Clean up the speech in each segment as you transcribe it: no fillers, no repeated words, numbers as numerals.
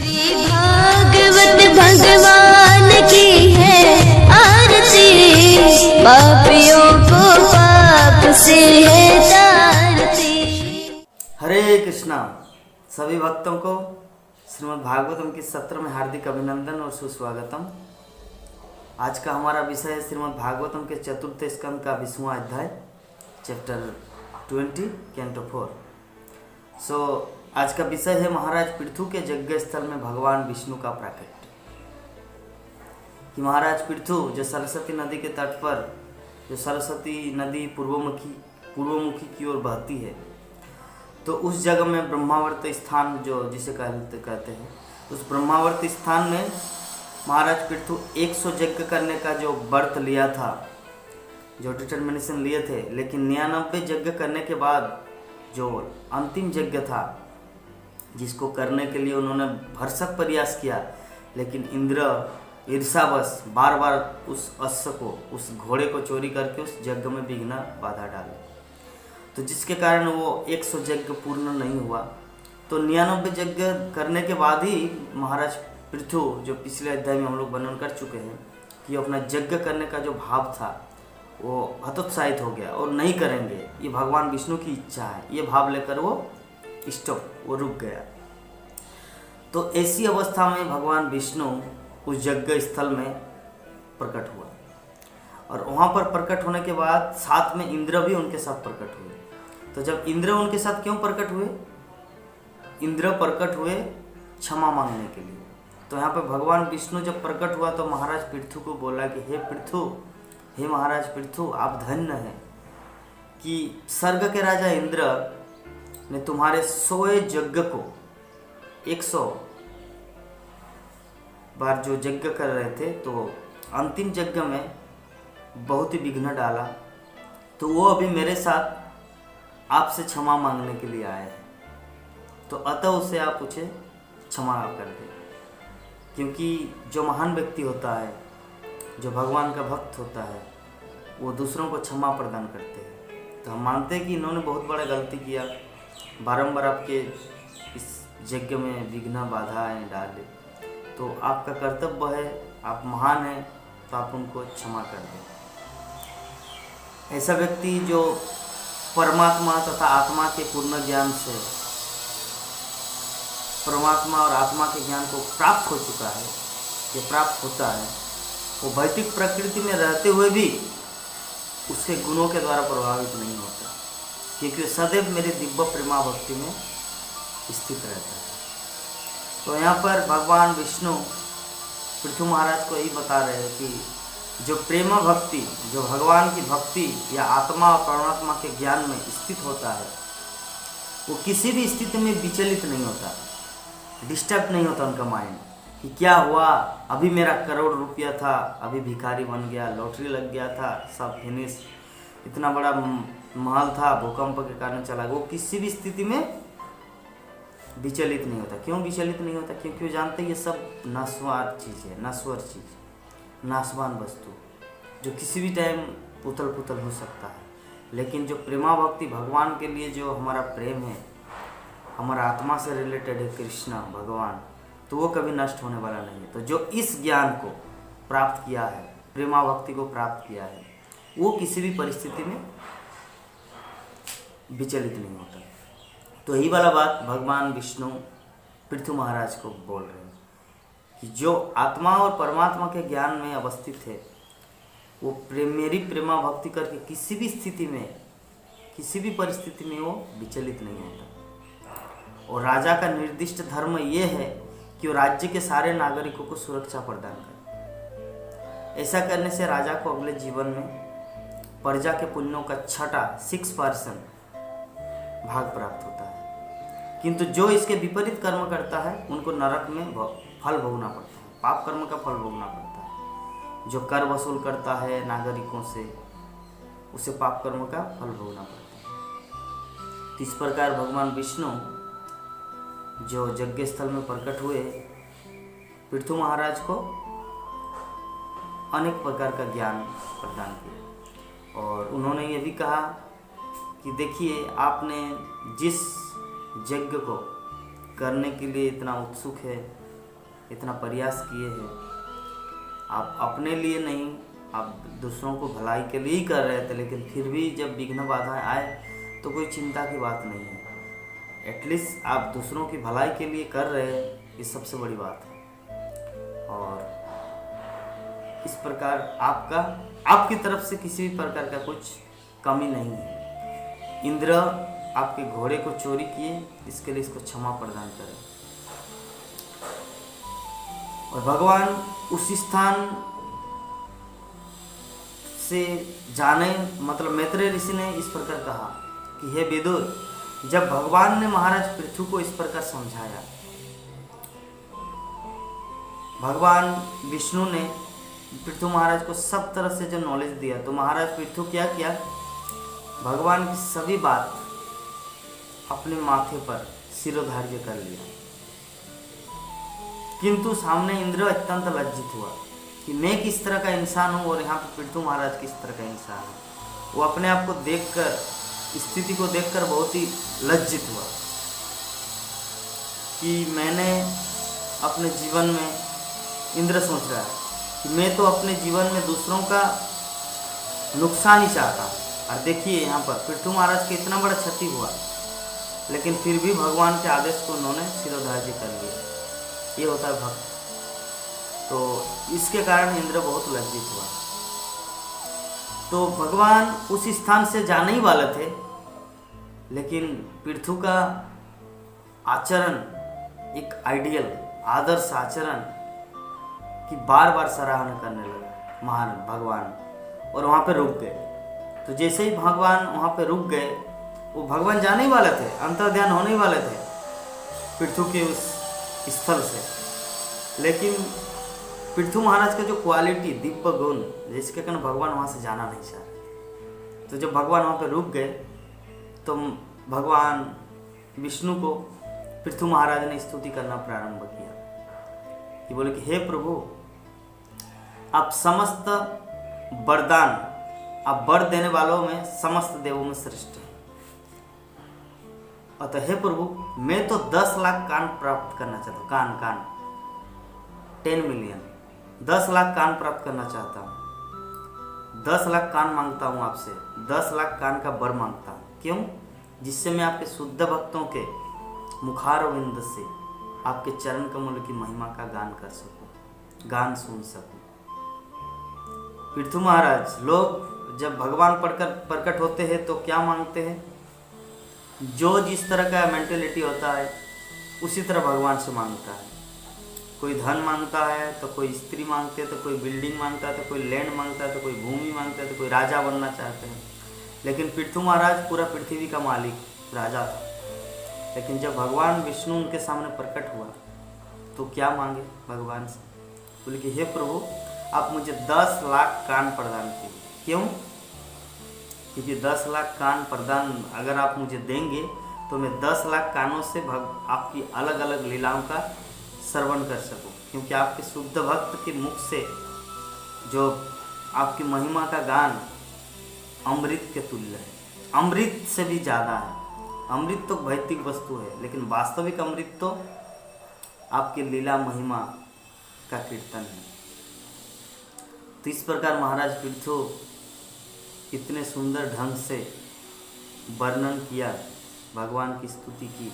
श्री भागवत भगवान की है आरती, पापियों को पाप से है तारती। हरे कृष्णा। सभी भक्तों को श्रीमद् भागवतम के सत्र में हार्दिक अभिनंदन और सुस्वागतम। आज का हमारा विषय है श्रीमद् भागवतम के चतुर्थ स्कंद का 20वां अध्याय, चैप्टर 20 कैंटो 4। आज का विषय है महाराज पृथु के यज्ञ स्थल में भगवान विष्णु का प्राकट्य। कि महाराज पृथु जो सरस्वती नदी के तट पर, जो सरस्वती नदी पूर्वमुखी की ओर बहती है, तो उस जगह में ब्रह्मावर्त स्थान जो जिसे कहते हैं, उस ब्रह्मावर्त स्थान में महाराज पृथु 100 यज्ञ करने का जो व्रत लिया था, जो डिटर्मिनेशन लिए थे, लेकिन 99 यज्ञ करने के बाद जो अंतिम यज्ञ था, जिसको करने के लिए उन्होंने भरसक प्रयास किया, लेकिन इंद्र ईर्ष्यावश बार बार उस अश्व को, उस घोड़े को चोरी करके उस यज्ञ में विघ्न बाधा डाले, तो जिसके कारण वो 100 यज्ञ पूर्ण नहीं हुआ। तो 99 यज्ञ करने के बाद ही महाराज पृथु, जो पिछले अध्याय में हम लोग वर्णन कर चुके हैं, कि अपना यज्ञ करने का जो भाव था वो हतोत्साहित हो गया और नहीं करेंगे, ये भगवान विष्णु की इच्छा है, ये भाव लेकर वो वो रुक गया। तो ऐसी अवस्था में भगवान विष्णु उस यज्ञ स्थल में प्रकट हुआ, और वहाँ पर प्रकट होने के बाद साथ में इंद्र भी उनके साथ प्रकट हुए। तो जब इंद्र उनके साथ क्यों प्रकट हुए? इंद्र प्रकट हुए क्षमा मांगने के लिए। तो यहाँ पर भगवान विष्णु जब प्रकट हुआ तो महाराज पृथु को बोला कि हे पृथु, हे महाराज पृथु, आप धन्य हैं कि स्वर्ग के राजा इंद्र ने तुम्हारे 100 यज्ञ को 100 बार जो यज्ञ कर रहे थे, तो अंतिम यज्ञ में बहुत ही विघ्न डाला। तो वो अभी मेरे साथ आपसे क्षमा मांगने के लिए आए हैं, तो अतः उसे आप उसे क्षमा कर दें। क्योंकि जो महान व्यक्ति होता है, जो भगवान का भक्त होता है, वो दूसरों को क्षमा प्रदान करते हैं। तो हम मानते हैं कि इन्होंने बहुत बड़ा गलती किया, बारंबार आपके इस यज्ञ में विघ्न बाधाएं डाले, तो आपका कर्तव्य है, आप महान हैं, तो आप उनको क्षमा कर दें। ऐसा व्यक्ति जो परमात्मा तथा आत्मा के पूर्ण ज्ञान से, परमात्मा और आत्मा के ज्ञान को प्राप्त हो चुका है, ये प्राप्त होता है, वो भौतिक प्रकृति में रहते हुए भी उसके गुणों के द्वारा प्रभावित नहीं होता, क्योंकि सदैव मेरे दिव्य प्रेमा भक्ति में स्थित रहता है। तो यहाँ पर भगवान विष्णु पृथु महाराज को यही बता रहे हैं कि जो प्रेमा भक्ति, जो भगवान की भक्ति या आत्मा और परमात्मा के ज्ञान में स्थित होता है, वो किसी भी स्थिति में विचलित नहीं होता, डिस्टर्ब नहीं होता उनका माइंड कि क्या हुआ, अभी मेरा करोड़ रुपया था, अभी भिखारी बन गया, लॉटरी लग गया था, सब फिनिश, इतना बड़ा महल था, भूकंप के कारण चला गया। वो किसी भी स्थिति में विचलित नहीं होता। क्यों विचलित नहीं होता? क्योंकि वो जानते हैं ये सब नश्वर चीज़ है, नश्वर चीज़, नाशवान वस्तु, जो किसी भी टाइम पुतल पुतल हो सकता है। लेकिन जो प्रेमा भक्ति, भगवान के लिए जो हमारा प्रेम है, हमारा आत्मा से रिलेटेड है, कृष्ण भगवान, तो वो कभी नष्ट होने वाला नहीं है। तो जो इस ज्ञान को प्राप्त किया है, प्रेमा भक्ति को प्राप्त किया है, वो किसी भी परिस्थिति में विचलित नहीं होता। तो यही वाला बात भगवान विष्णु पृथु महाराज को बोल रहे हैं कि जो आत्मा और परमात्मा के ज्ञान में अवस्थित है, वो मेरी प्रेमा भक्ति करके किसी भी स्थिति में, किसी भी परिस्थिति में वो विचलित नहीं होता। और राजा का निर्दिष्ट धर्म ये है कि वो राज्य के सारे नागरिकों को सुरक्षा प्रदान करे। ऐसा करने से राजा को अगले जीवन में प्रजा के पुण्यों का 6% भाग प्राप्त होता है। किंतु जो इसके विपरीत कर्म करता है, उनको नरक में फल भोगना पड़ता है, पाप कर्म का फल भोगना पड़ता है। जो कर वसूल करता है नागरिकों से, उसे पाप कर्म का फल भोगना पड़ता है। तो इस प्रकार भगवान विष्णु जो यज्ञ स्थल में प्रकट हुए, पृथु महाराज को अनेक प्रकार का ज्ञान प्रदान किया, और उन्होंने ये भी कहा कि देखिए, आपने जिस यज्ञ को करने के लिए इतना उत्सुक है, इतना प्रयास किए हैं, आप अपने लिए नहीं, आप दूसरों को भलाई के लिए ही कर रहे थे, लेकिन फिर भी जब विघ्न बाधाएं आए तो कोई चिंता की बात नहीं है। एटलीस्ट आप दूसरों की भलाई के लिए कर रहे हैं, ये सबसे बड़ी बात है। और इस प्रकार आपकी तरफ से किसी भी प्रकार का कुछ कमी नहीं है। इंद्र आपके घोड़े को चोरी किए, इसके लिए इसको क्षमा प्रदान करें। और भगवान उस स्थान से जाने, मतलब मैत्रेय ऋषि ने इस प्रकार कहा कि हे विदुर, जब भगवान ने महाराज पृथु को इस प्रकार समझाया, भगवान विष्णु ने पृथु महाराज को सब तरह से जो नॉलेज दिया, तो महाराज पृथु क्या किया, भगवान की सभी बात अपने माथे पर शिरोधार्य कर लिया। किंतु सामने इंद्र अत्यंत लज्जित हुआ कि मैं किस तरह का इंसान हूँ और यहाँ पर पृथु महाराज किस तरह का इंसान है। वो अपने आप को देखकर, स्थिति को देखकर बहुत ही लज्जित हुआ कि मैंने अपने जीवन में, इंद्र सोच रहा है कि मैं तो अपने जीवन में दूसरों का नुकसान ही चाहता हूँ, और देखिए यहाँ पर पृथु महाराज के इतना बड़ा क्षति हुआ, लेकिन फिर भी भगवान के आदेश को उन्होंने शिरोधार्य कर लिया। ये होता है भक्त। तो इसके कारण इंद्र बहुत लज्जित हुआ। तो भगवान उस स्थान से जाने ही वाले थे, लेकिन पृथु का आचरण, एक आइडियल आदर्श आचरण की बार बार सराहना करने लगा महान भगवान, और वहाँ पे रुक गए। तो जैसे ही भगवान वहाँ पे रुक गए, वो भगवान जाने ही वाले थे, अंतर्ध्यान होने ही वाले थे पृथु के उस स्थल से, लेकिन पृथु महाराज का जो क्वालिटी, दिव्य गुण, जिसके कारण भगवान वहाँ से जाना नहीं चाह रहे। तो जब भगवान वहाँ पे रुक गए, तो भगवान विष्णु को पृथु महाराज ने स्तुति करना प्रारंभ किया कि बोले कि हे प्रभु, आप समस्त वरदान, आप वर देने वालों में समस्त देवों में श्रेष्ठ हैं। अतः हे प्रभु, मैं तो 10 लाख कान प्राप्त करना चाहता हूँ। कान 10 मिलियन, 10 लाख कान प्राप्त करना चाहता हूँ। 10 लाख कान मांगता हूँ आपसे, 10 लाख कान का वर मांगता हूँ। क्यों? जिससे मैं आपके शुद्ध भक्तों के मुखारविंद से आपके चरण कमल की महिमा का गान कर सकूं, गान सुन सकूं। पृथु महाराज, लोग जब भगवान प्रकट होते हैं तो क्या मांगते हैं? जो जिस तरह का मेंटेलिटी होता है उसी तरह भगवान से मांगता है। कोई धन मांगता है, तो कोई स्त्री मांगते हैं, तो कोई बिल्डिंग मांगता है, तो कोई लैंड मांगता है, तो कोई भूमि मांगता है, तो कोई राजा बनना चाहते हैं। लेकिन पृथु महाराज पूरा पृथ्वी का मालिक, राजा था। लेकिन जब भगवान विष्णु उनके सामने प्रकट हुआ तो क्या मांगे भगवान से? बोले कि हे प्रभु, आप मुझे 10 लाख कान प्रदान कीजिए। क्यों? क्योंकि 10 लाख कान प्रदान अगर आप मुझे देंगे तो मैं 10 लाख कानों से आपकी अलग अलग लीलाओं का श्रवण कर सकूं। क्योंकि आपके शुद्ध भक्त के मुख से जो आपकी महिमा का गान अमृत के तुल्य है, अमृत से भी ज़्यादा है। अमृत तो भौतिक वस्तु है, लेकिन वास्तविक अमृत तो आपकी लीला महिमा का कीर्तन है। तो इस प्रकार महाराज पृथु इतने सुंदर ढंग से वर्णन किया, भगवान की स्तुति की,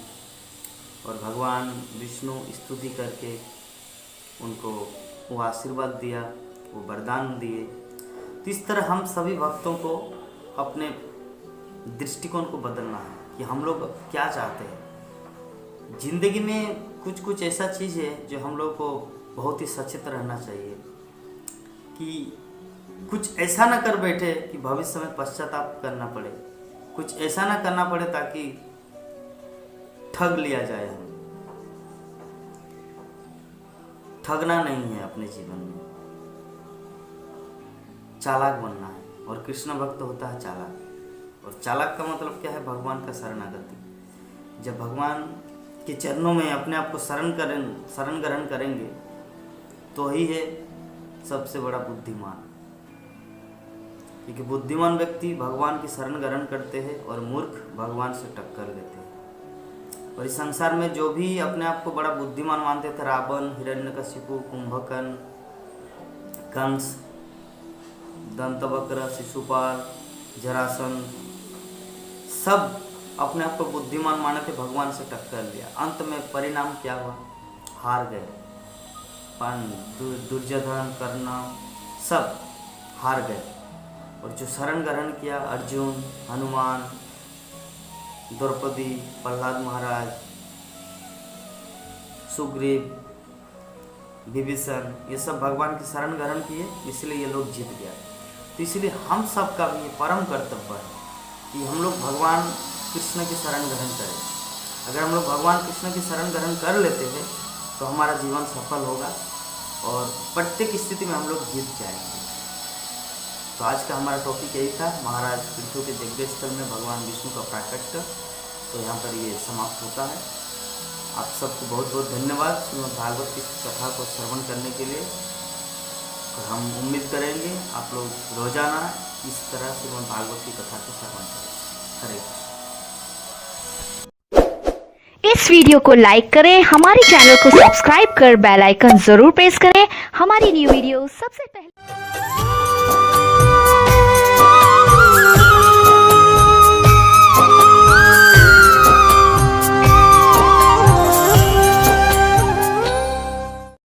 और भगवान विष्णु स्तुति करके उनको वो आशीर्वाद दिया, वो वरदान दिए। तो इस तरह हम सभी भक्तों को अपने दृष्टिकोण को बदलना है कि हम लोग क्या चाहते हैं जिंदगी में। कुछ ऐसा चीज़ है जो हम लोग को बहुत ही सचेत रहना चाहिए कि कुछ ऐसा ना कर बैठे कि भविष्य में पश्चाताप करना पड़े, कुछ ऐसा ना करना पड़े ताकि ठग लिया जाए। हम ठगना नहीं है, अपने जीवन में चालाक बनना है। और कृष्ण भक्त होता है चालाक, और चालाक का मतलब क्या है? भगवान का शरणागति। जब भगवान के चरणों में अपने आप को शरण ग्रहण करेंगे तो ही है सबसे बड़ा बुद्धिमान। क्योंकि बुद्धिमान व्यक्ति भगवान की शरण ग्रहण करते हैं और मूर्ख भगवान से टक्कर लेते हैं। और इस संसार में जो भी अपने आप को बड़ा बुद्धिमान मानते थे, रावण, हिरण्यकशिपु, कुंभकर्ण, कंस, दंतवक्र, शिशुपाल, जरासंध, सब अपने आप को बुद्धिमान माने थे, भगवान से टक्कर लिया। अंत में परिणाम क्या हुआ? हार गए। दुर्योधन, कर्ण सब हार गए। और जो शरण ग्रहण किया, अर्जुन, हनुमान, द्रौपदी, प्रहलाद महाराज, सुग्रीव, विभीषण, ये सब भगवान की शरण ग्रहण किए, इसलिए ये लोग जीत गया। तो इसलिए हम सब का भी ये परम कर्तव्य है कि हम लोग भगवान कृष्ण की शरण ग्रहण करें। अगर हम लोग भगवान कृष्ण की शरण ग्रहण कर लेते हैं तो हमारा जीवन सफल होगा और प्रत्येक स्थिति में हम लोग जीत जाएंगे। तो आज का हमारा टॉपिक यही था, महाराज पृथु के दिव्य स्थल में भगवान विष्णु का प्राकट्य। तो यहाँ पर ये समाप्त होता है। आप सबको बहुत बहुत धन्यवाद श्रीमद् भागवत की कथा को श्रवण करने के लिए। और हम उम्मीद करेंगे आप लोग रोजाना इस तरह श्रीमद् भागवत की कथा को श्रवण करें। हरे कृष्ण। इस वीडियो को लाइक करें, हमारे चैनल को सब्सक्राइब कर बेल आइकन जरूर प्रेस करें हमारी न्यू वीडियो सबसे पहले।